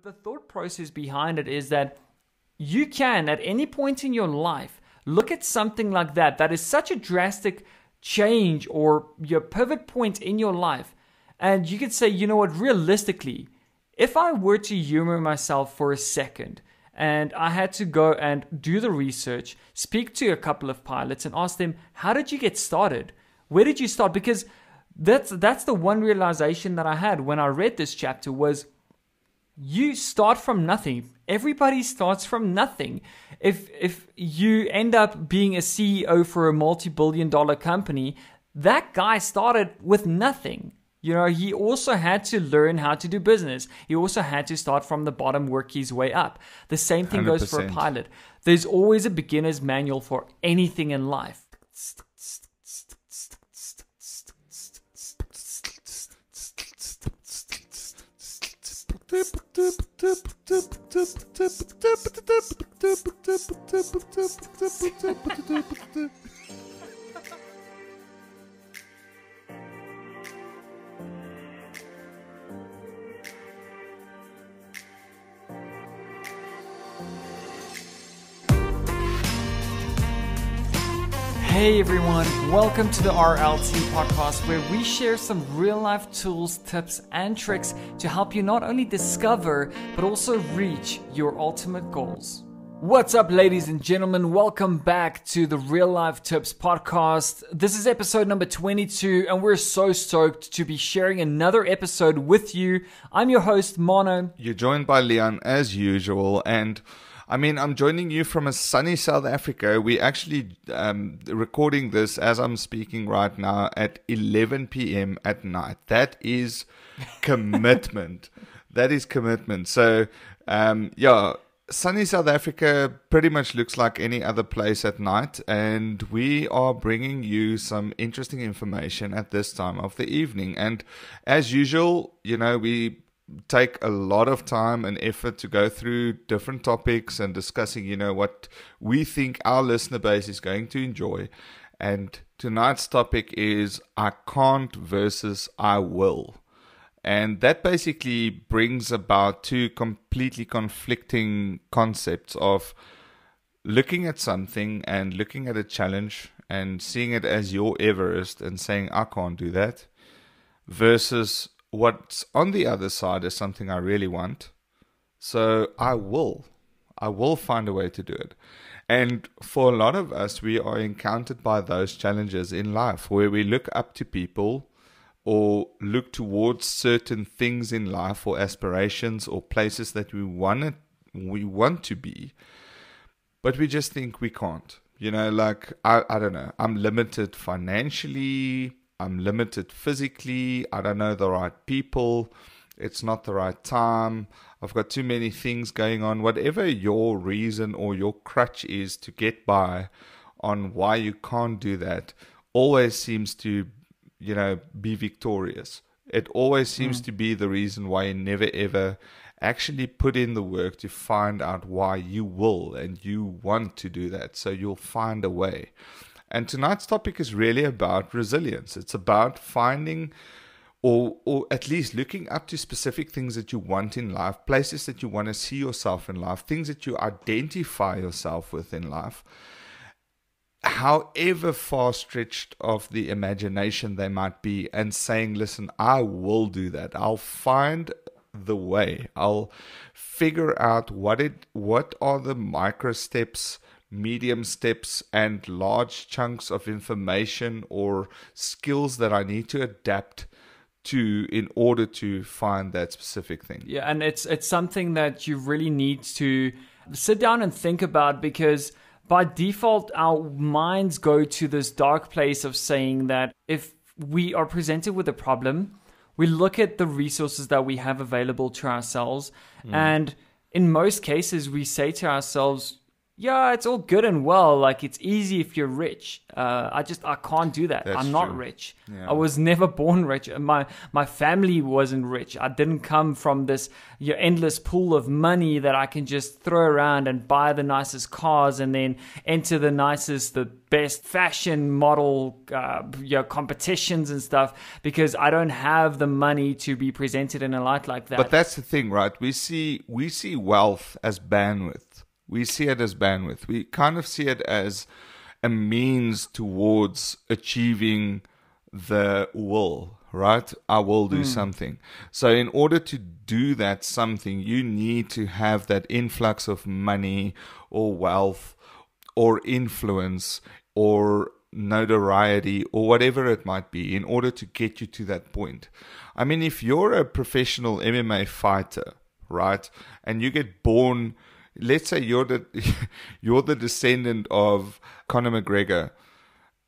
The thought process behind it is that you can, at any point in your life, look at something like that is such a drastic change or your pivot point in your life. And you could say, you know what, realistically, if I were to humor myself for a second and I had to go and do the research, speak to a couple of pilots and ask them, how did you get started? Where did you start? Because that's the one realization that I had when I read this chapter was, you start from nothing. Everybody starts from nothing. If you end up being a CEO for a multi-billion-dollar company, that guy started with nothing. You know, he also had to learn how to do business. He also had to start from the bottom, work his way up. The same thing 100%. goes for a pilot. There's always a beginner's manual for anything in life. Hey everyone, welcome to the RLT podcast where we share some real life tools, tips and tricks to help you not only discover but also reach your ultimate goals. What's up ladies and gentlemen, welcome back to the Real Life Tips podcast. This is episode number 22 and we're so stoked to be sharing another episode with you. I'm your host Mono. You're joined by Leon as usual, and I'm joining you from a sunny South Africa. We're actually recording this as I'm speaking right now at 11 p.m. at night. That is commitment. That is commitment. So, sunny South Africa pretty much looks like any other place at night. And we are bringing you some interesting information at this time of the evening. And as usual, we take a lot of time and effort to go through different topics and discussing, what we think our listener base is going to enjoy. And tonight's topic is I can't versus I will. And that basically brings about two completely conflicting concepts of looking at something and looking at a challenge and seeing it as your Everest and saying, I can't do that, versus what's on the other side is something I really want. So I will find a way to do it. And for a lot of us, we are encountered by those challenges in life where we look up to people or look towards certain things in life or aspirations or places that we want to be, but we just think we can't. I don't know, I'm limited financially, I'm limited physically, I don't know the right people, it's not the right time, I've got too many things going on. Whatever your reason or your crutch is to get by on why you can't do that always seems to, be victorious. It always seems to be the reason why you never ever actually put in the work to find out why you will and you want to do that. So you'll find a way. And tonight's topic is really about resilience. It's about finding or at least looking up to specific things that you want in life, places that you want to see yourself in life, things that you identify yourself with in life, however far stretched of the imagination they might be, and saying, listen, I will do that. I'll find the way. I'll figure out what are the micro steps, medium steps and large chunks of information or skills that I need to adapt to in order to find that specific thing. Yeah, and it's something that you really need to sit down and think about, because by default our minds go to this dark place of saying that if we are presented with a problem, we look at the resources that we have available to ourselves, and in most cases we say to ourselves, yeah, it's all good and well. Like, it's easy if you're rich. I can't do that. That's I'm not true. rich. Yeah. I was never born rich. My family wasn't rich. I didn't come from this endless pool of money that I can just throw around and buy the nicest cars and then enter the best fashion model competitions and stuff, because I don't have the money to be presented in a light like that. But that's the thing, right? We see wealth as bandwidth. We see it as bandwidth. We kind of see it as a means towards achieving the will, right? I will do something. So in order to do that something, you need to have that influx of money or wealth or influence or notoriety or whatever it might be in order to get you to that point. I mean, if you're a professional MMA fighter, right, and you get born, let's say you're the descendant of Conor McGregor,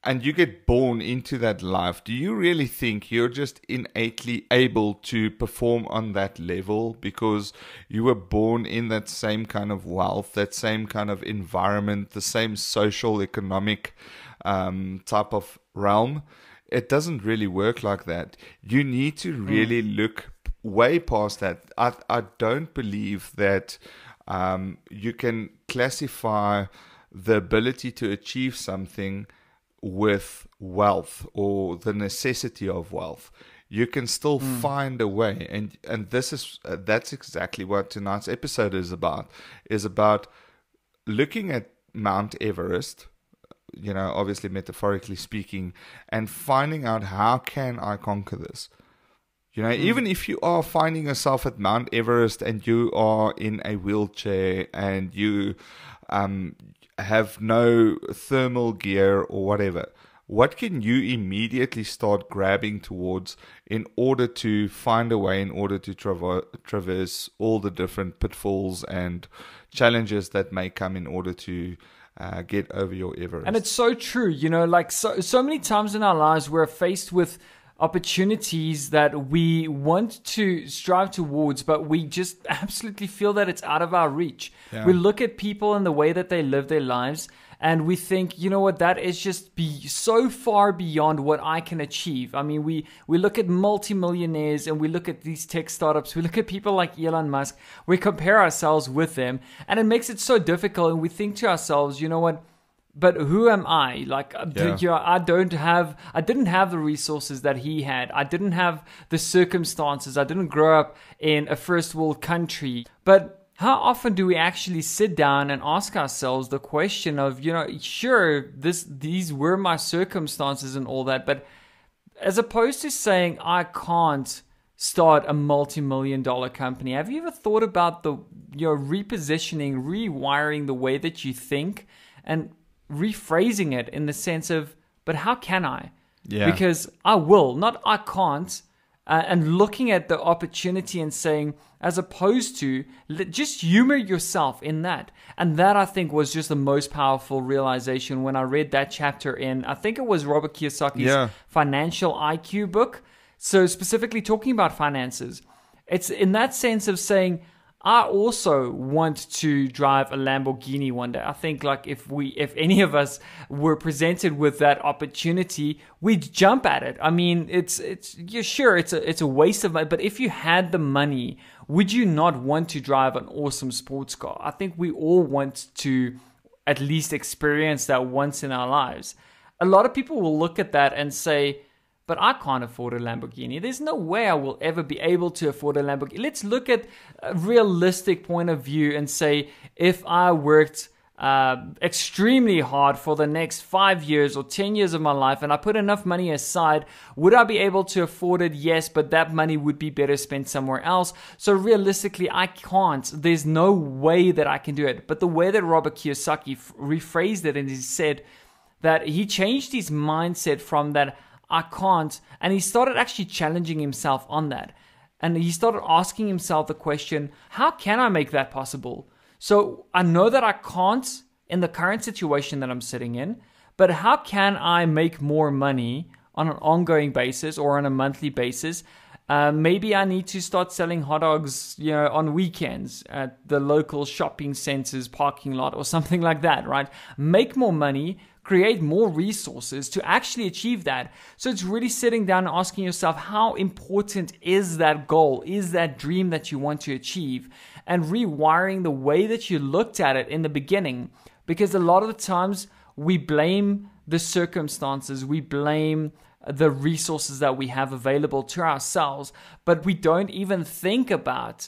and you get born into that life, do you really think you're just innately able to perform on that level because you were born in that same kind of wealth, that same kind of environment, the same social, economic type of realm? It doesn't really work like that. You need to really look way past that. I don't believe that you can classify the ability to achieve something with wealth or the necessity of wealth. You can still find a way, and that's exactly what tonight's episode is about looking at Mount Everest, obviously metaphorically speaking, and finding out, how can I conquer this? Even if you are finding yourself at Mount Everest and you are in a wheelchair and you have no thermal gear or whatever, what can you immediately start grabbing towards in order to find a way, in order to traverse all the different pitfalls and challenges that may come in order to get over your Everest? And it's so true, so many times in our lives we're faced with opportunities that we want to strive towards, but we just absolutely feel that it's out of our reach. Yeah. We look at people and the way that they live their lives, and we think, that is just so far beyond what I can achieve. I mean, we look at multimillionaires and we look at these tech startups. We look at people like Elon Musk. We compare ourselves with them, and it makes it so difficult. And we think to ourselves, but who am I? Like, I didn't have the resources that he had. I didn't have the circumstances. I didn't grow up in a first world country. But how often do we actually sit down and ask ourselves the question of, sure, these were my circumstances and all that, but as opposed to saying, I can't start a multi-million-dollar company, have you ever thought about repositioning, rewiring the way that you think, and rephrasing it in the sense of, but how can I? Yeah. Because I will, not I can't. And looking at the opportunity and saying, as opposed to just humor yourself in that. And that, I think, was just the most powerful realization when I read that chapter in, I think it was Robert Kiyosaki's Financial IQ book. So specifically talking about finances, it's in that sense of saying, I also want to drive a Lamborghini one day. I think, like, if any of us were presented with that opportunity, we'd jump at it. I mean, it's a waste of money, but if you had the money, would you not want to drive an awesome sports car? I think we all want to at least experience that once in our lives. A lot of people will look at that and say, but I can't afford a Lamborghini. There's no way I will ever be able to afford a Lamborghini. Let's look at a realistic point of view and say, if I worked extremely hard for the next 5 years or 10 years of my life and I put enough money aside, would I be able to afford it? Yes, but that money would be better spent somewhere else. So realistically, I can't. There's no way that I can do it. But the way that Robert Kiyosaki rephrased it, and he said that he changed his mindset from that, I can't, and he started actually challenging himself on that. And he started asking himself the question, how can I make that possible? So I know that I can't in the current situation that I'm sitting in, but how can I make more money on an ongoing basis or on a monthly basis Maybe I need to start selling hot dogs, on weekends at the local shopping center's parking lot or something like that, right? Make more money, create more resources to actually achieve that. So it's really sitting down and asking yourself, how important is that goal, is that dream that you want to achieve, and rewiring the way that you looked at it in the beginning. Because a lot of the times we blame the circumstances, we blame the resources that we have available to ourselves, but we don't even think about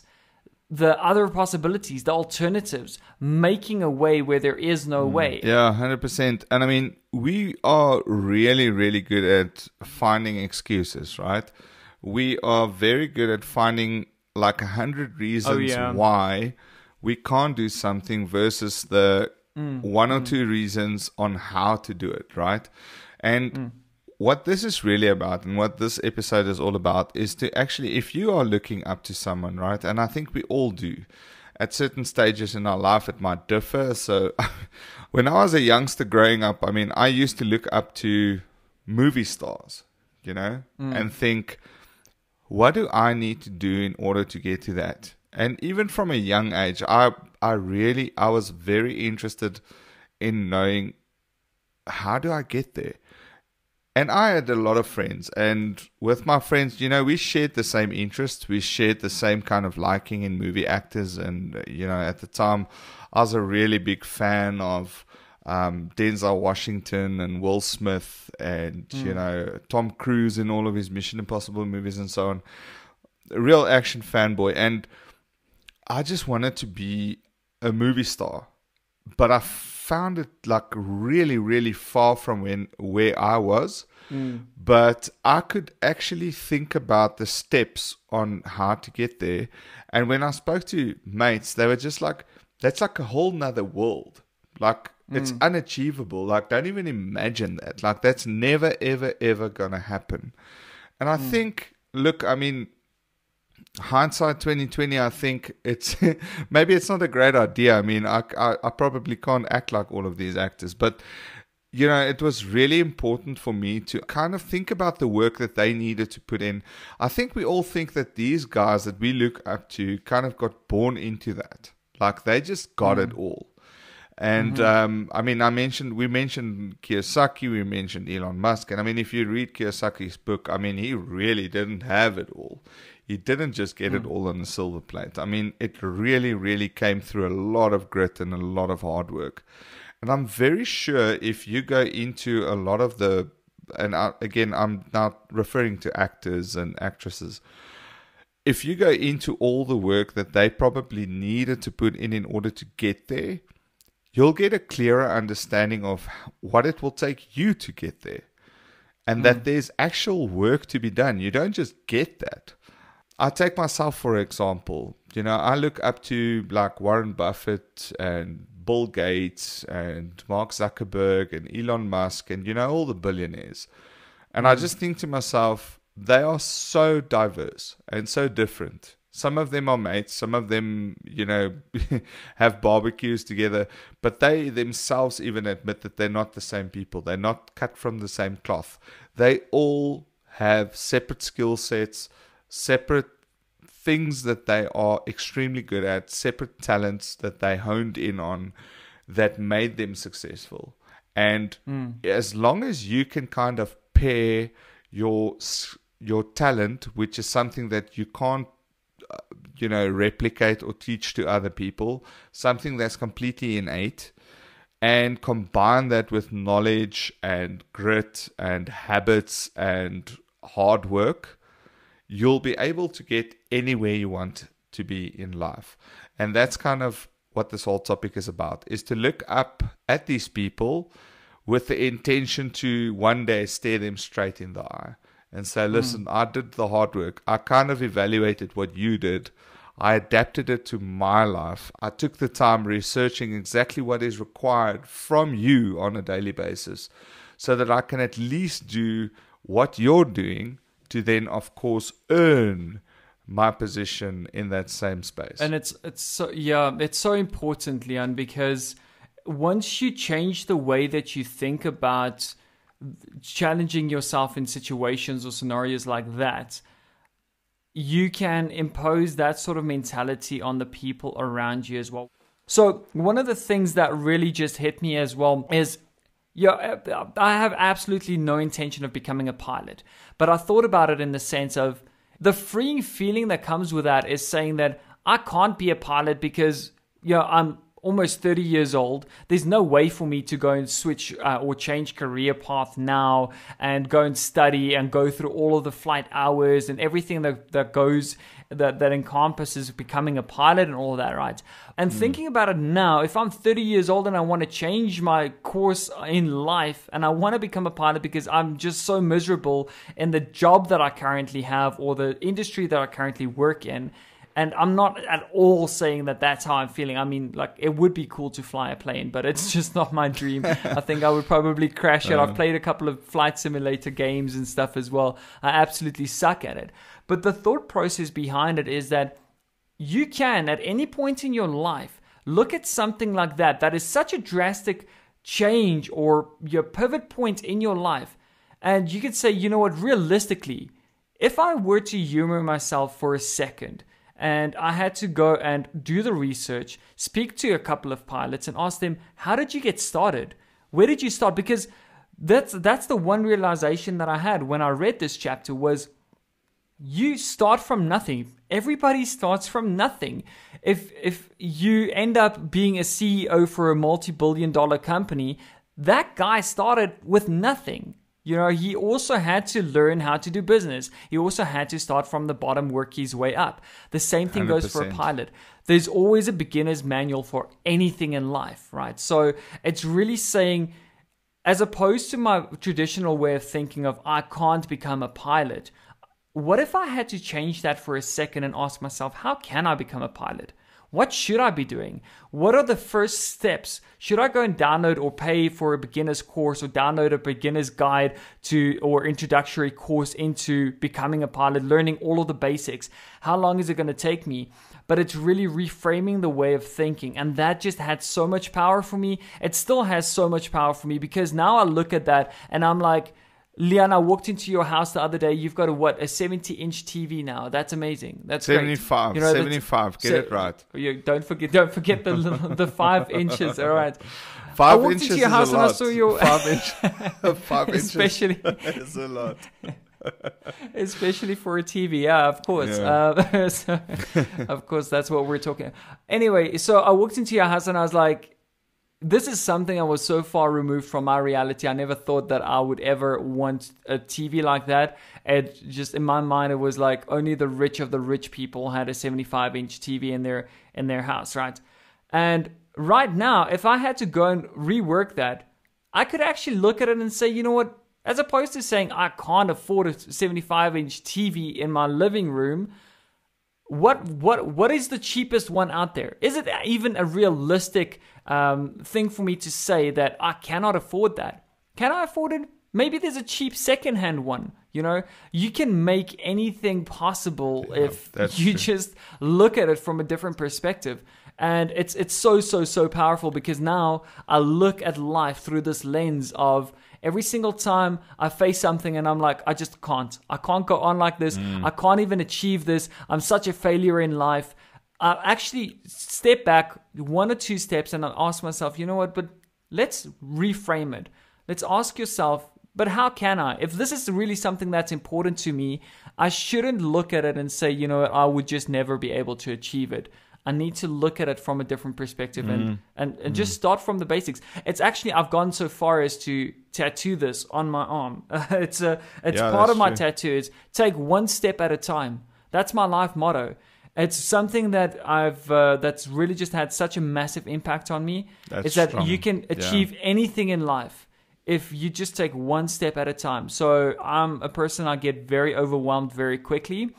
the other possibilities, the alternatives, making a way where there is no way. Yeah, 100%. And I mean, we are really, really good at finding excuses, right? We are very good at finding like 100 reasons why we can't do something versus the one or two reasons on how to do it, right? And what this is really about, and what this episode is all about, is to actually, if you are looking up to someone, right, and I think we all do, at certain stages in our life it might differ. So when I was a youngster growing up, I mean, I used to look up to movie stars, and think, what do I need to do in order to get to that? And even from a young age, I was very interested in knowing, how do I get there? And I had a lot of friends, and with my friends, we shared the same interests. We shared the same kind of liking in movie actors. And, at the time, I was a really big fan of Denzel Washington and Will Smith and, Tom Cruise in all of his Mission Impossible movies and so on. A real action fanboy. And I just wanted to be a movie star. But I found it like really, really far from where I was. But I could actually think about the steps on how to get there. And when I spoke to mates, they were just like, that's like a whole nother world. Like, it's unachievable. Like, don't even imagine that. Like, that's never, ever, ever gonna happen. And I think, look, I mean, hindsight 2020, I think it's maybe it's not a great idea. I mean, I probably can't act like all of these actors, but it was really important for me to kind of think about the work that they needed to put in. I think we all think that these guys that we look up to kind of got born into that. Like, they just got it all. And I mean, we mentioned Kiyosaki, we mentioned Elon Musk, and I mean, if you read Kiyosaki's book, I mean, he really didn't have it all. He didn't just get it all on a silver plate. I mean, it really, really came through a lot of grit and a lot of hard work. And I'm very sure if you go into a lot of again, I'm now referring to actors and actresses. If you go into all the work that they probably needed to put in order to get there, you'll get a clearer understanding of what it will take you to get there. And that there's actual work to be done. You don't just get that. I take myself for example. I look up to like Warren Buffett and Bill Gates and Mark Zuckerberg and Elon Musk and all the billionaires. And I just think to myself, they are so diverse and so different. Some of them are mates, some of them, have barbecues together, but they themselves even admit that they're not the same people. They're not cut from the same cloth. They all have separate skill sets, separate things that they are extremely good at, separate talents that they honed in on that made them successful. And as long as you can kind of pair your talent, which is something that you can't replicate or teach to other people, something that's completely innate, and combine that with knowledge and grit and habits and hard work, you'll be able to get anywhere you want to be in life. And that's kind of what this whole topic is about, is to look up at these people with the intention to one day stare them straight in the eye and say, listen, I did the hard work. I kind of evaluated what you did. I adapted it to my life. I took the time researching exactly what is required from you on a daily basis so that I can at least do what you're doing to then, of course, earn my position in that same space. And it's so important, Leon, because once you change the way that you think about challenging yourself in situations or scenarios like that, you can impose that sort of mentality on the people around you as well. So one of the things that really just hit me as well is, yeah, I have absolutely no intention of becoming a pilot, but I thought about it in the sense of the freeing feeling that comes with that is saying that I can't be a pilot because, I'm almost 30 years old. There's no way for me to go and switch or change career path now and go and study and go through all of the flight hours and everything that encompasses becoming a pilot and all of that, right? And thinking about it now, if I'm 30 years old and I want to change my course in life and I want to become a pilot because I'm just so miserable in the job that I currently have or the industry that I currently work in, and I'm not at all saying that that's how I'm feeling. I mean, like, it would be cool to fly a plane, but it's just not my dream. I think I would probably crash it. I've played a couple of flight simulator games and stuff as well. I absolutely suck at it. But the thought process behind it is that you can, at any point in your life, look at something like that is such a drastic change or your pivot point in your life. And you could say, you know what, realistically, if I were to humor myself for a second, and I had to go and do the research, speak to a couple of pilots and ask them, how did you get started? Where did you start? Because that's the one realization that I had when I read this chapter was, you start from nothing. Everybody starts from nothing. If you end up being a CEO for a multi-billion-dollar company, that guy started with nothing. He also had to learn how to do business. He also had to start from the bottom, work his way up. The same thing 100%. Goes for a pilot. There's always a beginner's manual for anything in life, right? So it's really saying, as opposed to my traditional way of thinking of, I can't become a pilot, what if I had to change that for a second and ask myself, how can I become a pilot? What should I be doing? What are the first steps? Should I go and download or pay for a beginner's course or download a beginner's guide or introductory course into becoming a pilot, learning all of the basics? How long is it going to take me? But it's really reframing the way of thinking. And that just had so much power for me. It still has so much power for me because now I look at that and I'm like, Leon, I walked into your house the other day. You've got a 70-inch TV now. That's amazing. That's 75. Great. 75. Get it right. Don't forget the 5 inches. All right. 5 inches is a lot. And I saw your 5 inches. Especially is a lot. Especially for a TV, yeah, of course. Yeah. So, of course, that's what we're talking about. Anyway, so I walked into your house and I was like, this is something I was so far removed from my reality. I never thought that I would ever want a TV like that. It just, in my mind, it was like only the rich of the rich people had a 75-inch TV in their house, right? And right now, if I had to go and rework that, I could actually look at it and say, you know what? As opposed to saying I can't afford a 75-inch TV in my living room, what is the cheapest one out there? Is it even a realistic thing for me to say that I cannot afford that? Can I afford it? Maybe there's a cheap secondhand one. You can make anything possible if you just look at it from a different perspective. And it's so powerful because now I look at life through this lens of every single time I face something and I'm like, I can't go on like this. I can't even achieve this. I'm such a failure in life. I actually step back 1 or 2 steps and I ask myself, you know what, but let's reframe it. Let's ask yourself, but how can I? If this is really something that's important to me, I shouldn't look at it and say, you know what, I would just never be able to achieve it. I need to look at it from a different perspective and just start from the basics. It's actually, I've gone so far as to tattoo this on my arm. It's part of my tattoo. It's take one step at a time. That's my life motto. It's something that that's really just had such a massive impact on me. It's that strong. You can achieve anything in life if you just take one step at a time. So I'm a person, I get very overwhelmed very quickly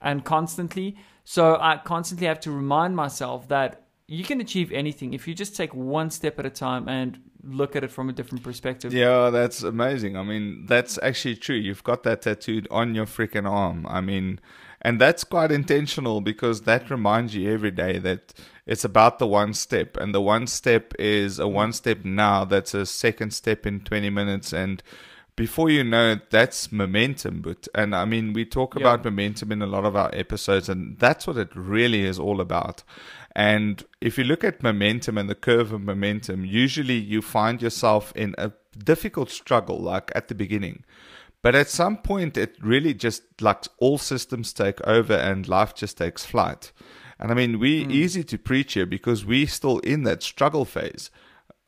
and constantly. So I constantly have to remind myself that you can achieve anything if you just take one step at a time and look at it from a different perspective. Yeah, that's amazing. I mean, that's actually true. You've got that tattooed on your freaking arm. I mean, and that's quite intentional because that reminds you every day that it's about the one step. And the one step is a one step now. That's a second step in 20 minutes. And before you know it, that's momentum. And I mean, we talk about momentum in a lot of our episodes, and that's what it really is all about. And if you look at momentum and the curve of momentum, usually you find yourself in a difficult struggle, like at the beginning. But at some point, it really just like all systems take over and life just takes flight. And I mean, we're easy to preach here because we're still in that struggle phase.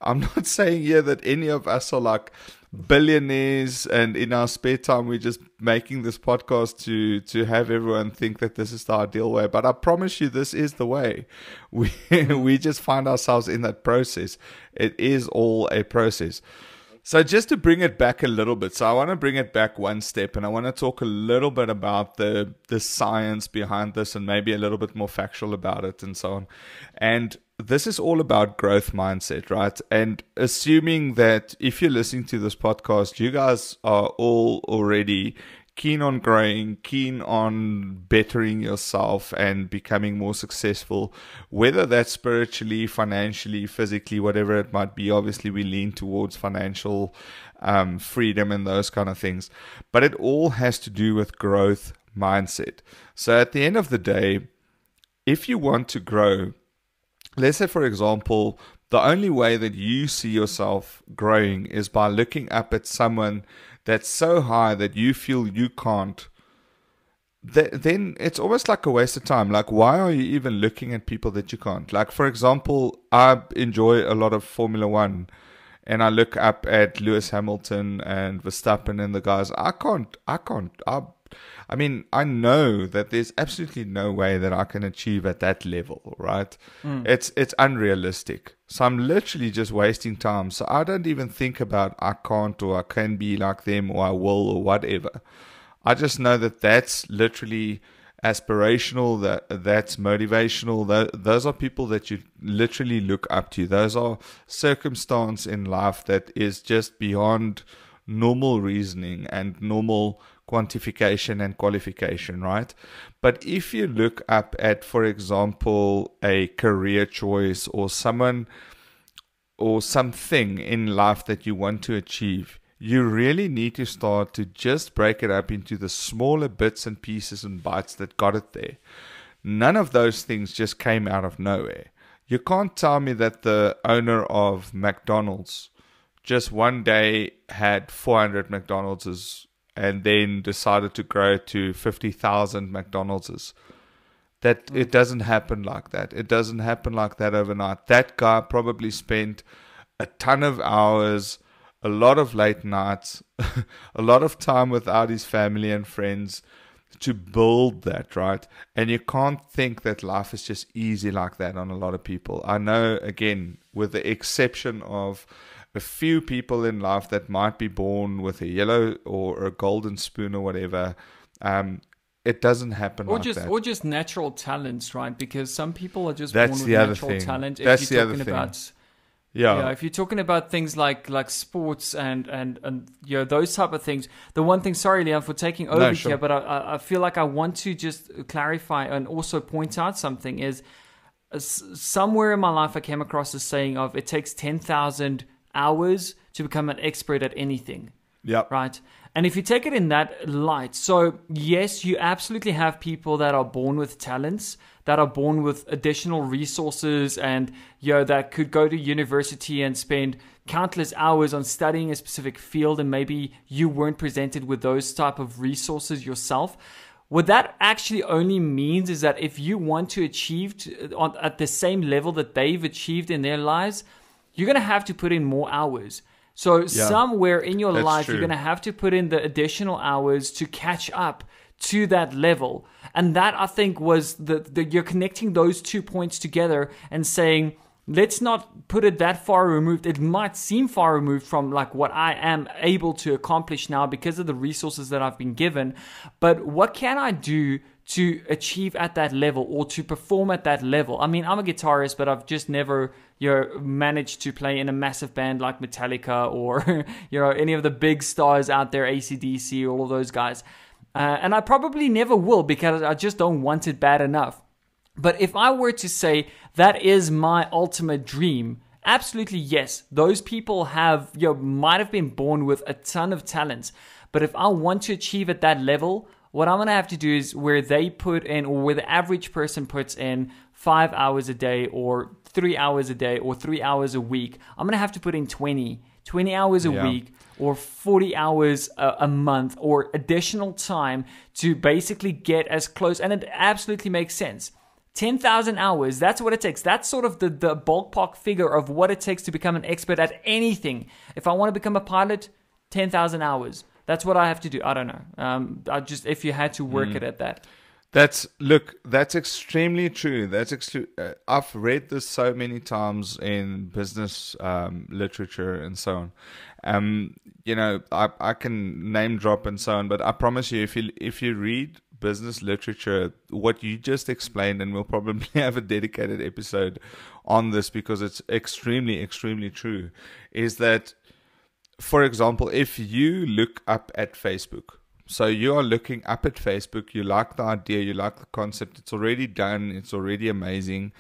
I'm not saying here that any of us are like billionaires and in our spare time we're just making this podcast to have everyone think that this is the ideal way. But I promise you, this is the way. We just find ourselves in that process. It is all a process. So just to bring it back a little bit, so I want to bring it back one step, and I want to talk a little bit about the science behind this and maybe a little bit more factual about it and so on. And this is all about growth mindset, right? And assuming that if you're listening to this podcast, you guys are all already keen on growing, keen on bettering yourself and becoming more successful, whether that's spiritually, financially, physically, whatever it might be. Obviously, we lean towards financial freedom and those kind of things. But it all has to do with growth mindset. So at the end of the day, if you want to grow, let's say, for example, the only way that you see yourself growing is by looking up at someone that's so high that you feel you can't, then it's almost like a waste of time. Like, why are you even looking at people that you can't? Like, for example, I enjoy a lot of Formula One, and I look up at Lewis Hamilton and Verstappen and the guys. I mean, I know that there's absolutely no way that I can achieve at that level, right? It's unrealistic. So I'm literally just wasting time. So I don't even think about I can't or I can be like them or I will or whatever. I just know that that's literally aspirational, that's motivational. Those are people that you literally look up to. Those are circumstance in life that is just beyond normal reasoning and normal quantification and qualification, right? But if you look up at, for example, a career choice or someone or something in life that you want to achieve, you really need to start to just break it up into the smaller bits and pieces and bites that got it there. None of those things just came out of nowhere. You can't tell me that the owner of McDonald's just one day had 400 McDonald's and then decided to grow to 50,000 McDonald's. That it doesn't happen like that. It doesn't happen like that overnight. That guy probably spent a ton of hours, a lot of late nights, a lot of time without his family and friends to build that, right? And you can't think that life is just easy like that on a lot of people. I know, again, with the exception of a few people in life that might be born with a yellow or a golden spoon or whatever, it doesn't happen like that. Or just natural talents, right? Because some people are just That's born with the other natural thing. talent. That's the other thing. If you're talking about things like sports and you know, those type of things. The one thing, sorry, Leon, for taking over here, but I feel like I want to just clarify and also point out something is somewhere in my life I came across the saying of it takes 10,000 hours to become an expert at anything. Yeah. Right. And if you take it in that light, so yes, you absolutely have people that are born with talents, that are born with additional resources, and that could go to university and spend countless hours on studying a specific field, and maybe you weren't presented with those type of resources yourself. What that actually only means is that if you want to achieve at the same level that they've achieved in their lives, you're going to have to put in more hours. So somewhere in your life, you're going to have to put in the additional hours to catch up to that level. And that, I think, was you're connecting those 2 points together and saying, let's not put it that far removed. It might seem far removed from like what I am able to accomplish now because of the resources that I've been given. But what can I do to achieve at that level or to perform at that level? I mean, I'm a guitarist, but I've just never managed to play in a massive band like Metallica or any of the big stars out there, AC/DC, all of those guys. And I probably never will because I just don't want it bad enough. But if I were to say that is my ultimate dream, Absolutely, yes. Those people might have been born with a ton of talents. But if I want to achieve at that level, what I'm going to have to do is where they put in, or where the average person puts in 5 hours a day or 3 hours a day or 3 hours a week, I'm going to have to put in 20 hours a week or 40 hours a month or additional time to basically get as close. And it absolutely makes sense. 10,000 hours, that's what it takes. That's sort of the ballpark figure of what it takes to become an expert at anything. If I want to become a pilot, 10,000 hours. That's what I have to do. I don't know. If you had to work it at that. That's extremely true. I've read this so many times in business literature and so on. I can name drop and so on, but I promise you, if you read business literature, what you just explained, and we'll probably have a dedicated episode on this because it's extremely, extremely true, is that, for example, if you look up at Facebook, so you are looking up at Facebook, you like the idea, you like the concept, it's already done, it's already amazing.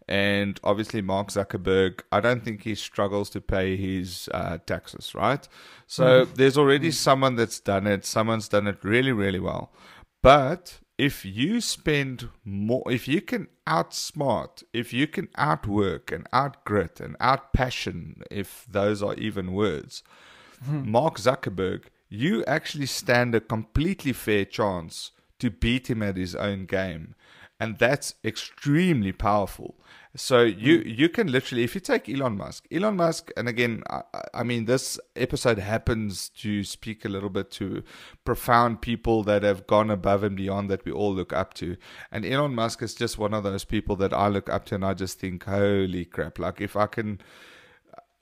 And obviously Mark Zuckerberg, I don't think he struggles to pay his taxes, right? So there's already someone that's done it, someone's done it really, really well. But if you spend more, if you can outsmart, if you can outwork and outgrit and outpassion, if those are even words, Mark Zuckerberg, you actually stand a completely fair chance to beat him at his own game. And that's extremely powerful. So you can literally, if you take Elon Musk, and again, I mean, this episode happens to speak a little bit to profound people that have gone above and beyond that we all look up to. And Elon Musk is just one of those people that I look up to and I just think, holy crap, like if I can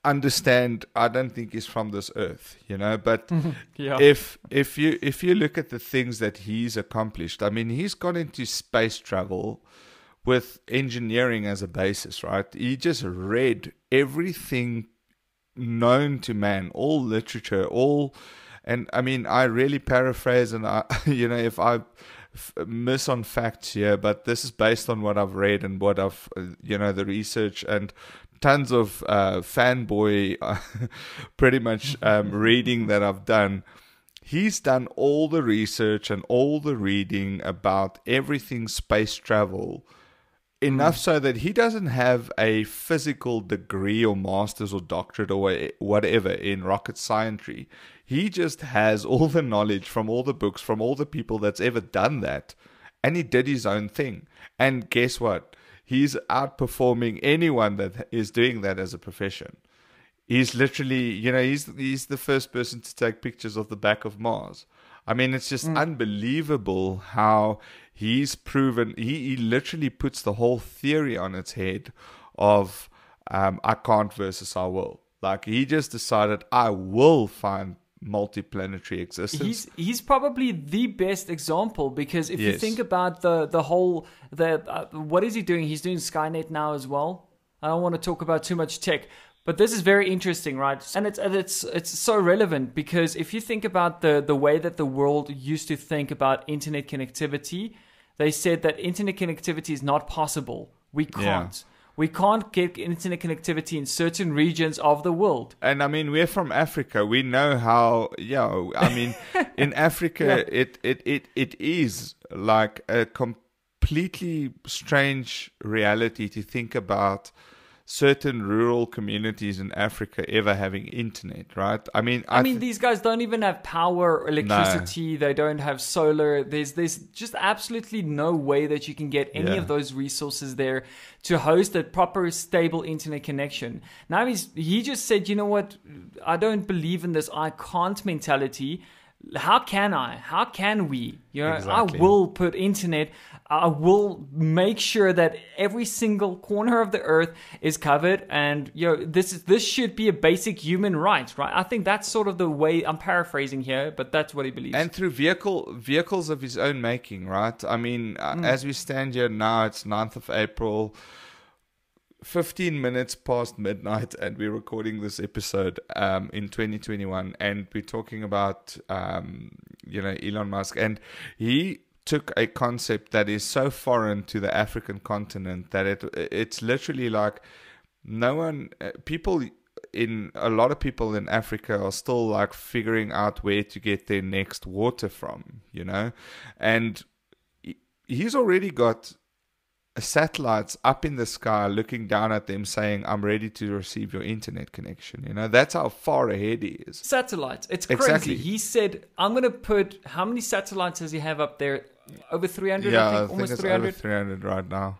understand, I don't think he's from this earth, but if you look at the things that he's accomplished, I mean, he's gone into space travel with engineering as a basis, right? He just read everything known to man, all literature, and I mean, I really paraphrase, and I if I miss on facts here, but this is based on what I've read and what I've the research and tons of fanboy pretty much reading that I've done. He's done all the research and all the reading about everything space travel, enough so that he doesn't have a physical degree or master's or doctorate or whatever in rocket scientry. He just has all the knowledge from all the books, from all the people that's ever done that, and he did his own thing. And guess what? He's outperforming anyone that is doing that as a profession. He's literally, he's the first person to take pictures of the back of Mars. I mean, it's just unbelievable how he's proven, he literally puts the whole theory on its head of I can't versus I will. Like, he just decided, I will find multiplanetary existence. He's probably the best example, because if you think about the whole what is he doing? He's doing Skynet now as well. I don't want to talk about too much tech, but this is very interesting, right? And it's so relevant, because if you think about the way that the world used to think about internet connectivity, they said that internet connectivity is not possible. We can't. Yeah. We can't get internet connectivity in certain regions of the world. And I mean, we're from Africa. We know how, I mean, in Africa, it is like a completely strange reality to think about certain rural communities in Africa ever having internet, right? I mean, these guys don't even have power or electricity. No. They don't have solar. There's just absolutely no way that you can get any of those resources there to host a proper, stable internet connection. Now he just said, you know what? I don't believe in this I can't mentality. How can I? How can we? Exactly. I will put internet. I will make sure that every single corner of the earth is covered, and this should be a basic human right, right? I think that's sort of the way, I'm paraphrasing here, but that's what he believes. And through vehicles of his own making, right? I mean, as we stand here now, it's 9th of April. 15 minutes past midnight, and we're recording this episode in 2021, and we're talking about Elon Musk, and he took a concept that is so foreign to the African continent that it's literally like no one, people a lot of people in Africa are still like figuring out where to get their next water from, and he's already got satellites up in the sky looking down at them saying, I'm ready to receive your internet connection. That's how far ahead he is. Satellites. It's crazy. Exactly. He said, I'm going to put, how many satellites does he have up there? Over 300, yeah, I think, I think almost it's 300. over 300 right now.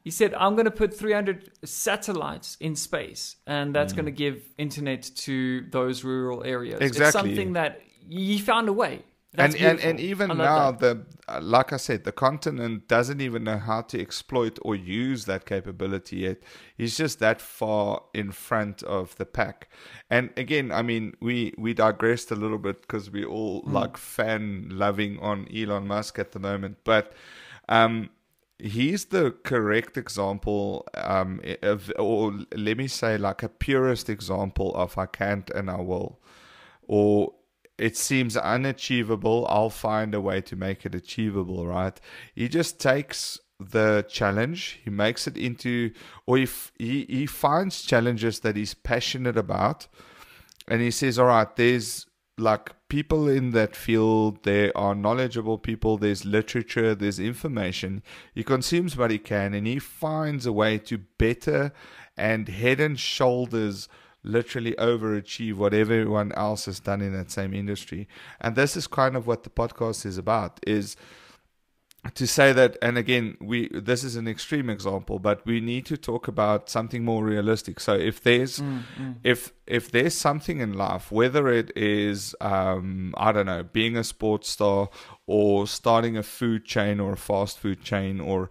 He said, I'm going to put 300 satellites in space, and that's going to give internet to those rural areas. Exactly. It's something that he found a way. And even now, like I said, the continent doesn't even know how to exploit or use that capability yet. He's just that far in front of the pack. And again, I mean, we digressed a little bit because we all like fan loving on Elon Musk at the moment. But he's the correct example or let me say like a purest example of I can't and I will. Or it seems unachievable, I'll find a way to make it achievable, right? He just takes the challenge, he makes it into, or he finds challenges that he's passionate about, and he says, all right, there's like people in that field, there are knowledgeable people, there's literature, there's information. He consumes what he can, and he finds a way to better and head and shoulders literally overachieve what everyone else has done in that same industry. And this is kind of what the podcast is about, is to say that, and again, this is an extreme example, but we need to talk about something more realistic. So if there's if there's something in life, whether it is I don't know, being a sports star, or starting a food chain or a fast food chain, or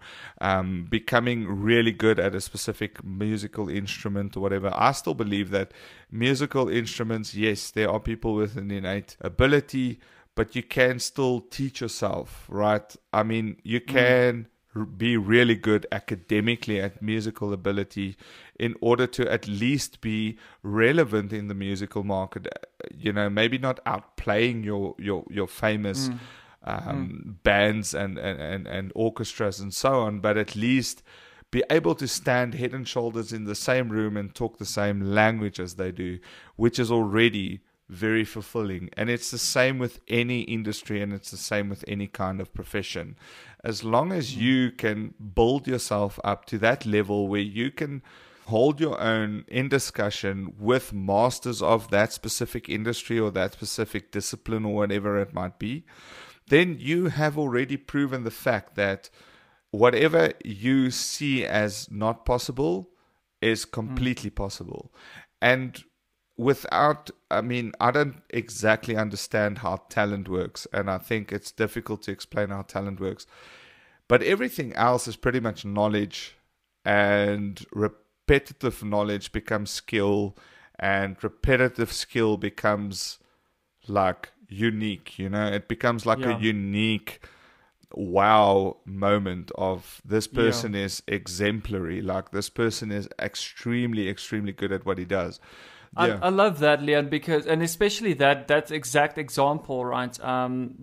becoming really good at a specific musical instrument or whatever, I still believe that musical instruments, yes, there are people with an innate ability, but you can still teach yourself, right? I mean, you can be really good academically at musical ability in order to at least be relevant in the musical market. Maybe not outplaying your famous bands and orchestras and so on, but at least be able to stand head and shoulders in the same room and talk the same language as they do, which is already very fulfilling. And it's the same with any industry, and it's the same with any kind of profession. As long as you can build yourself up to that level where you can hold your own in discussion with masters of that specific industry or that specific discipline or whatever it might be, then you have already proven the fact that whatever you see as not possible is completely possible. And I don't exactly understand how talent works, and I think it's difficult to explain how talent works. But everything else is pretty much knowledge, and repetitive knowledge becomes skill, and repetitive skill becomes like unique, it becomes like a unique wow moment of this person is exemplary, like this person is extremely, extremely good at what he does. Yeah. I love that, Leon, because, and especially that exact example, right?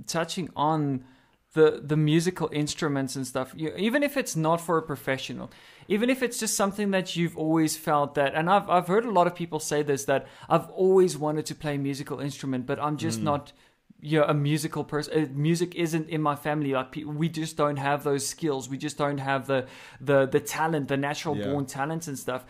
Touching on the musical instruments and stuff, even if it's not for a professional, even if it's just something that you've always felt that, and I've heard a lot of people say this, that I've always wanted to play a musical instrument, but I'm just not a musical person. Music isn't in my family. Like, we just don't have those skills. We just don't have the talent, the natural born talents and stuff.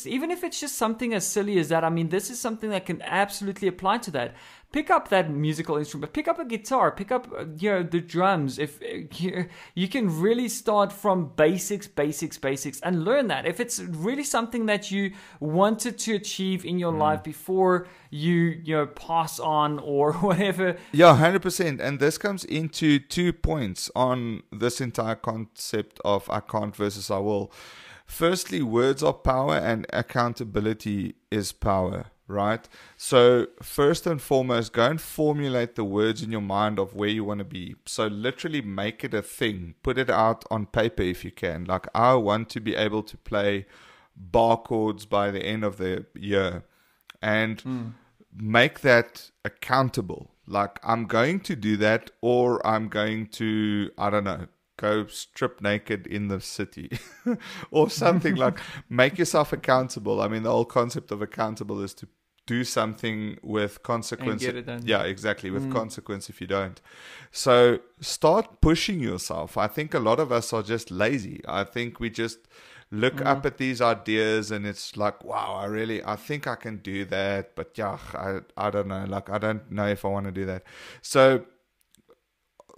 Even if it's just something as silly as that, I mean, this is something that can absolutely apply to that. Pick up that musical instrument. Pick up a guitar. Pick up the drums. If you can really start from basics, and learn that. If it's really something that you wanted to achieve in your life before you pass on or whatever. Yeah, 100%. And this comes into 2 points on this entire concept of I can't versus I will. Firstly, words are power, and accountability is power. Right? So first and foremost, go and formulate the words in your mind of where you want to be. So literally make it a thing. Put it out on paper if you can. Like, I want to be able to play bar chords by the end of the year. And make that accountable. Like, I'm going to do that, or I'm going to, I don't know, go strip naked in the city or something. Like, make yourself accountable. I mean, the whole concept of accountable is to do something with consequence. And get it done. Yeah, exactly. With consequence if you don't. So start pushing yourself. I think a lot of us are just lazy. I think we just look up at these ideas and it's like, wow, I think I can do that. But yeah, I don't know. Like, I don't know if I want to do that. So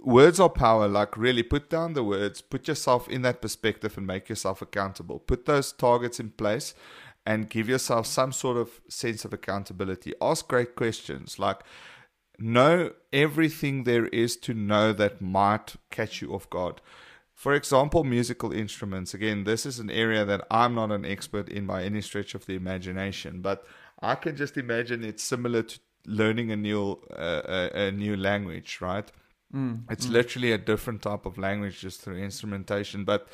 words are power. Like, really put down the words, put yourself in that perspective and make yourself accountable. Put those targets in place and give yourself some sort of sense of accountability. Ask great questions. Like, know everything there is to know that might catch you off guard. For example, musical instruments. Again, this is an area that I'm not an expert in by any stretch of the imagination, but I can just imagine it's similar to learning a new language, right? It's literally a different type of language just through instrumentation. But,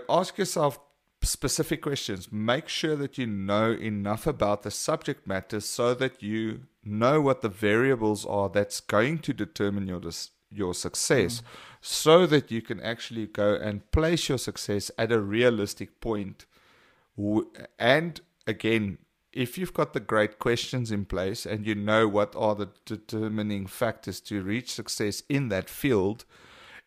ask yourself specific questions. Make sure that you know enough about the subject matter so that you know what the variables are that's going to determine your success, so that you can actually go and place your success at a realistic point. And again, if you've got the great questions in place and you know what are the determining factors to reach success in that field,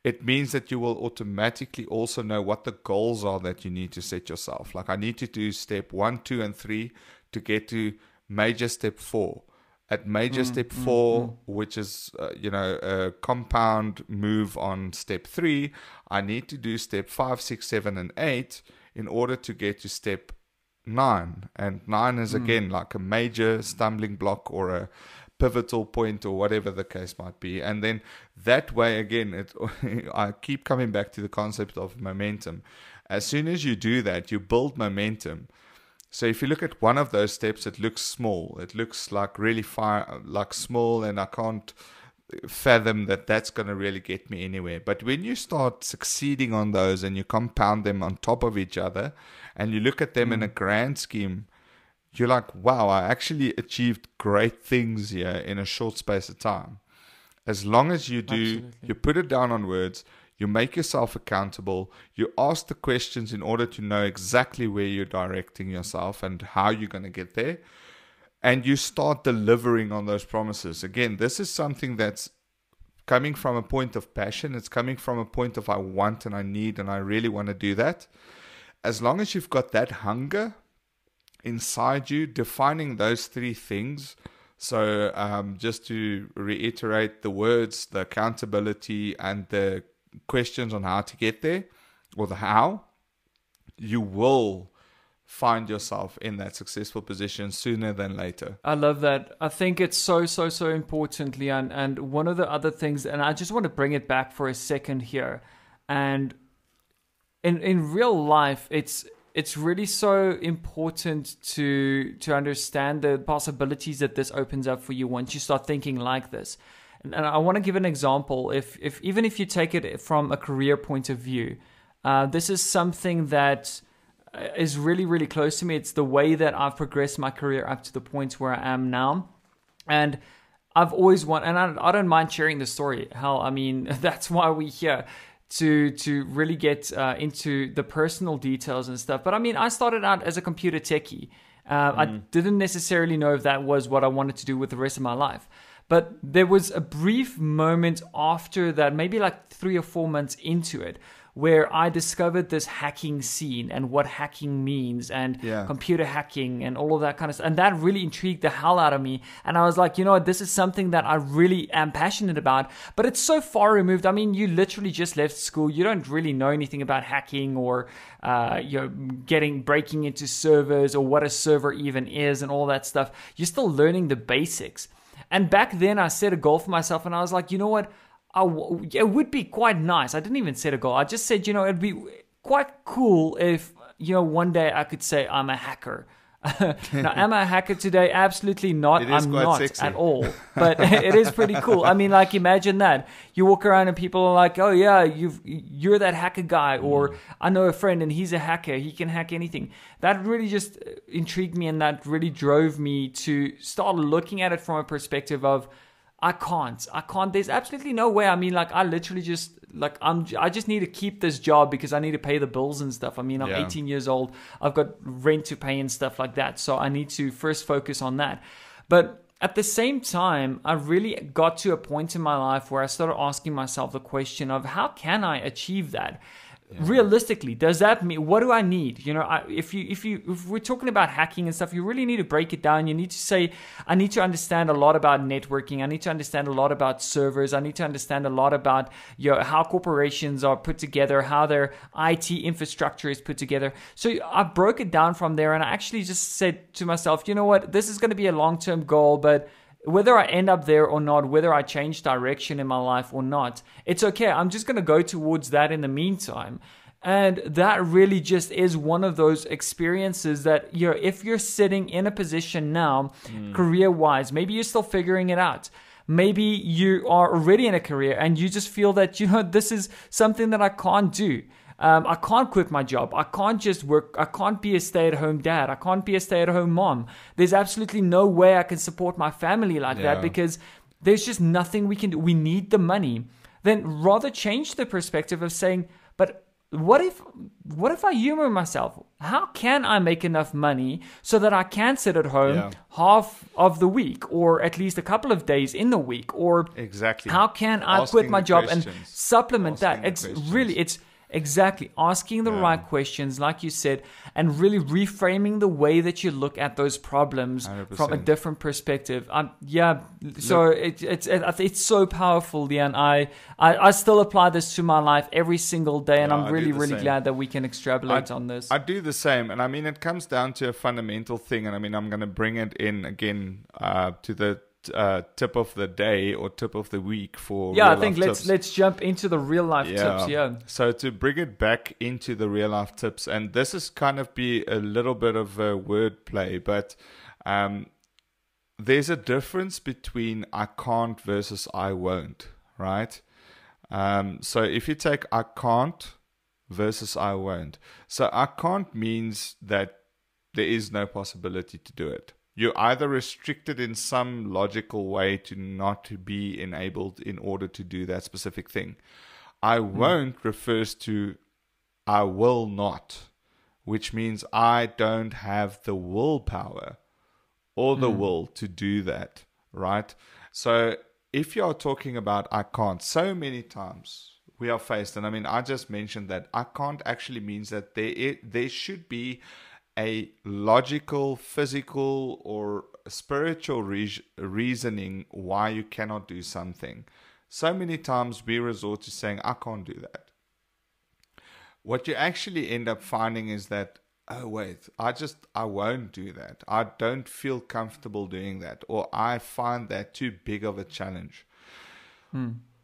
it means that you will automatically also know what the goals are that you need to set yourself. Like, I need to do step 1, 2, and 3 to get to major step 4. At major step 4, which is, a compound move on step 3, I need to do step 5, 6, 7, and 8 in order to get to step 9. And 9 is, again, like a major stumbling block or a pivotal point or whatever the case might be. And then that way, again, I keep coming back to the concept of momentum. As soon as you do that, you build momentum. So if you look at one of those steps, it looks small. It looks like really small, and I can't fathom that that's going to really get me anywhere. But when you start succeeding on those and you compound them on top of each other and you look at them in a grand scheme, you're like, wow, I actually achieved great things here in a short space of time. As long as you do, Absolutely. you put it down on words, you make yourself accountable, you ask the questions in order to know exactly where you're directing yourself and how you're going to get there, and you start delivering on those promises. Again, this is something that's coming from a point of passion. It's coming from a point of I want and I need and I really want to do that. As long as you've got that hunger inside you, defining those 3 things. So just to reiterate, the words, the accountability, and the questions on how to get there, or the how, you will find yourself in that successful position sooner than later. I love that. I think it's so important, Leon. And one of the other things, and I just want to bring it back for a second here, and in real life, it's really so important to understand the possibilities that this opens up for you once you start thinking like this. And I want to give an example. Even if you take it from a career point of view, this is something that is really, really close to me. It's the way that I've progressed my career up to the point where I am now. And I've always wanted, and I don't mind sharing the story. Hell, I mean, that's why we're here, to really get into the personal details and stuff. But I mean, I started out as a computer techie. I didn't necessarily know if that was what I wanted to do with the rest of my life. But there was a brief moment after that, maybe like 3 or 4 months into it, where I discovered this hacking scene and what hacking means and computer hacking and all of that kind of stuff. And that really intrigued the hell out of me. And I was like, you know what, this is something that I really am passionate about, but it's so far removed. I mean, you literally just left school. You don't really know anything about hacking or, breaking into servers or what a server even is and all that stuff. You're still learning the basics. And back then I set a goal for myself and I was like, you know what? It would be quite nice. I didn't even set a goal. I just said, it'd be quite cool if, one day I could say I'm a hacker. Now, am I a hacker today? Absolutely not. I'm not sexy at all. But it is pretty cool. I mean, like, imagine that. You walk around and people are like, oh yeah, you're that hacker guy. Or I know a friend and he's a hacker. He can hack anything. That really just intrigued me, and that really drove me to start looking at it from a perspective of, I can't. There's absolutely no way. I mean, like, I literally just, like, I just need to keep this job because I need to pay the bills and stuff. I mean, I'm 18 years old. I've got rent to pay and stuff like that. So I need to first focus on that. But at the same time, I really got to a point in my life where I started asking myself the question of how can I achieve that? Realistically, does that mean, what do I need? You know, if we're talking about hacking and stuff, you really need to break it down. You need to say, I need to understand a lot about networking. I need to understand a lot about servers. I need to understand a lot about how corporations are put together, how their IT infrastructure is put together. So I broke it down from there, and I actually just said to myself, you know what, this is going to be a long-term goal, but whether I end up there or not, whether I change direction in my life or not, it's okay. I'm just going to go towards that in the meantime. And that really just is one of those experiences that, if you're sitting in a position now, career-wise, maybe you're still figuring it out. Maybe you are already in a career and you just feel that, this is something that I can't do. I can't quit my job. I can't just work. I can't be a stay-at-home dad. I can't be a stay-at-home mom. There's absolutely no way I can support my family like that because there's just nothing we can do. We need the money. Then rather change the perspective of saying, but what if I humor myself? How can I make enough money so that I can sit at home half of the week, or at least a couple of days in the week? Or exactly, how can I quit my job and supplement that? It's exactly asking the right questions, like you said, and really reframing the way that you look at those problems 100%. From a different perspective. So it's so powerful, Leon. I still apply this to my life every single day, and I'm really glad that we can extrapolate on this. I do the same, and I mean, it comes down to a fundamental thing, and I mean, I'm going to bring it in again to the tip of the day or tip of the week for I think let's jump into the real life tips. So to bring it back into the real life tips, and this is kind of be a little bit of a word play, but there's a difference between I can't versus I won't, right? So if you take I can't versus I won't, so I can't means that there is no possibility to do it. You're either restricted in some logical way to not be enabled in order to do that specific thing. I won't refers to I will not, which means I don't have the willpower or the will to do that, right? So if you're talking about I can't, so many times we are faced, and I mean, I just mentioned that I can't actually means that there should be a logical, physical, or spiritual reasoning why you cannot do something. So many times we resort to saying, I can't do that. What you actually end up finding is that, oh wait, I won't do that. I don't feel comfortable doing that, or I find that too big of a challenge.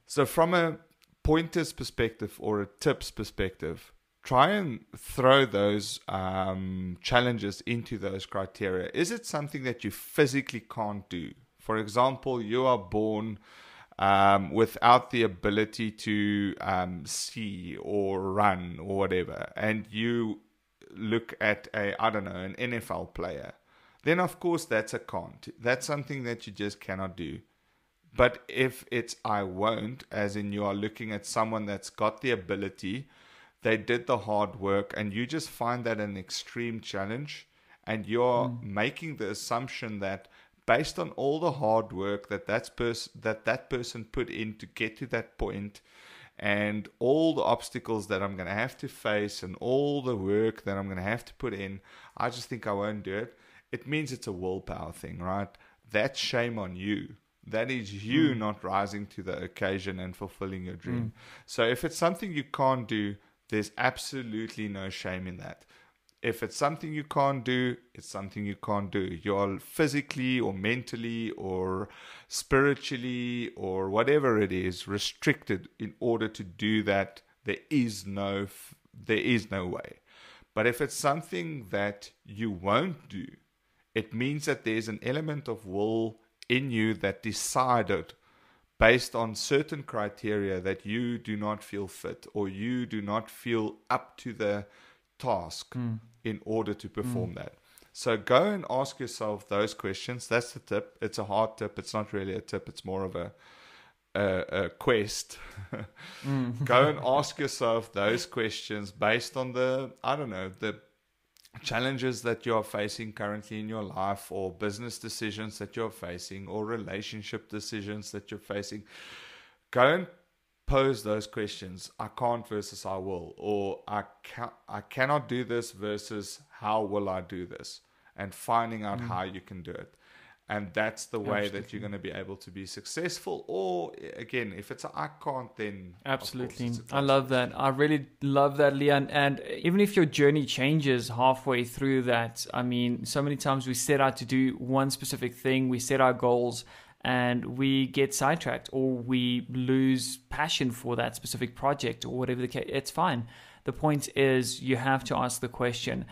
So from a pointers perspective or a tips perspective, try and throw those challenges into those criteria. Is it something that you physically can't do? For example, you are born without the ability to see or run or whatever, and you look at an NFL player, then of course that's a can't. That's something that you just cannot do. But if it's I won't, as in you are looking at someone that's got the ability, they did the hard work, and you just find that an extreme challenge, and you're making the assumption that based on all the hard work that person put in to get to that point, and all the obstacles that I'm going to have to face, and all the work that I'm going to have to put in, I just think I won't do it. It means it's a willpower thing, right? That's shame on you. That is you not rising to the occasion and fulfilling your dream. So if it's something you can't do, there's absolutely no shame in that. If it's something you can't do, it's something you can't do. You're physically or mentally or spiritually or whatever it is restricted in order to do that. There is no way. But if it's something that you won't do, it means that there's an element of will in you that decided based on certain criteria that you do not feel fit, or you do not feel up to the task in order to perform that. So go and ask yourself those questions. That's the tip. It's a hard tip. It's not really a tip. It's more of a quest. Go and ask yourself those questions based on the challenges that you are facing currently in your life, or business decisions that you're facing, or relationship decisions that you're facing. Go and pose those questions. I can't versus I will, or I cannot do this versus how will I do this, and finding out how you can do it. And that's the way that you're going to be able to be successful. Or again, if it's I can't, then absolutely. I love that. I really love that, Leon. And even if your journey changes halfway through that, I mean, so many times we set out to do one specific thing, we set our goals, and we get sidetracked, or we lose passion for that specific project, or whatever the case. It's fine. The point is, you have to ask the question.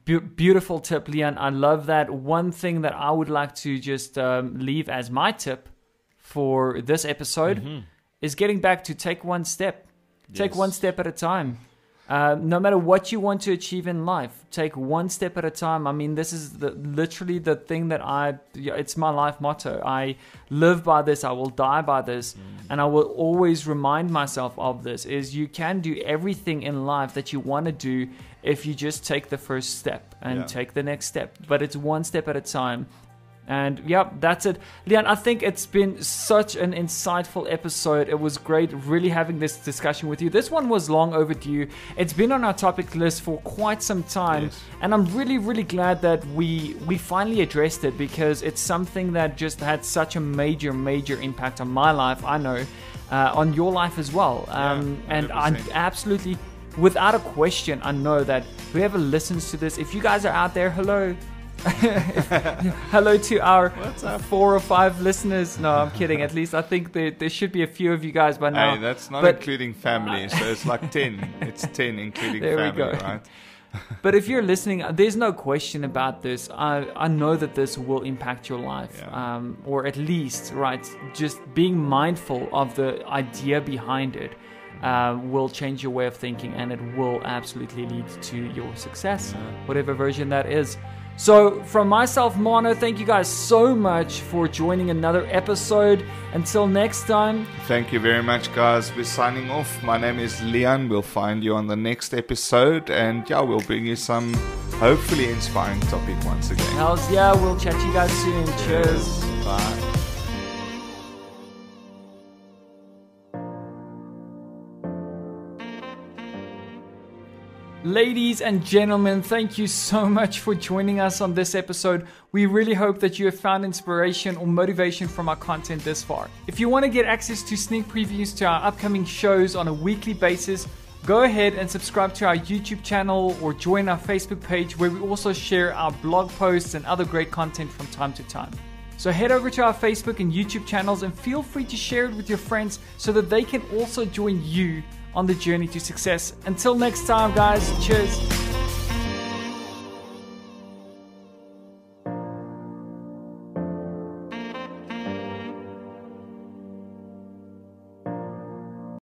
Beautiful tip, Leon. I love that. One thing that I would like to just leave as my tip for this episode is getting back to take one step. Take one step at a time. No matter what you want to achieve in life, take one step at a time. I mean, this is literally the thing that it's my life motto. I live by this. I will die by this. And I will always remind myself of this, is you can do everything in life that you want to do if you just take the first step and take the next step. But it's one step at a time. And that's it. Leon, I think it's been such an insightful episode. It was great really having this discussion with you. This one was long overdue. It's been on our topic list for quite some time. Yes. And I'm really, really glad that we finally addressed it, because it's something that just had such a major, major impact on my life, I know, on your life as well. And I absolutely, without a question, I know that whoever listens to this, if you guys are out there, hello. Hello to our 4 or 5 listeners. No, I'm kidding. At least I think there should be a few of you guys by now. Hey, that's not including family, so it's like 10. It's 10 including there family, we go. Right? But if you're listening, there's no question about this. I know that this will impact your life, or at least, right, just being mindful of the idea behind it will change your way of thinking, and it will absolutely lead to your success, whatever version that is. So from myself, Mono, thank you guys so much for joining another episode. Until next time. Thank you very much, guys. We're signing off. My name is Leon. We'll find you on the next episode. And we'll bring you some hopefully inspiring topic once again. Hells yeah, we'll chat to you guys soon. Cheers. Bye. Ladies and gentlemen, thank you so much for joining us on this episode. We really hope that you have found inspiration or motivation from our content this far. If you want to get access to sneak previews to our upcoming shows on a weekly basis, go ahead and subscribe to our YouTube channel or join our Facebook page, where we also share our blog posts and other great content from time to time. So head over to our Facebook and YouTube channels and feel free to share it with your friends so that they can also join you on the journey to success. Until next time, guys, cheers.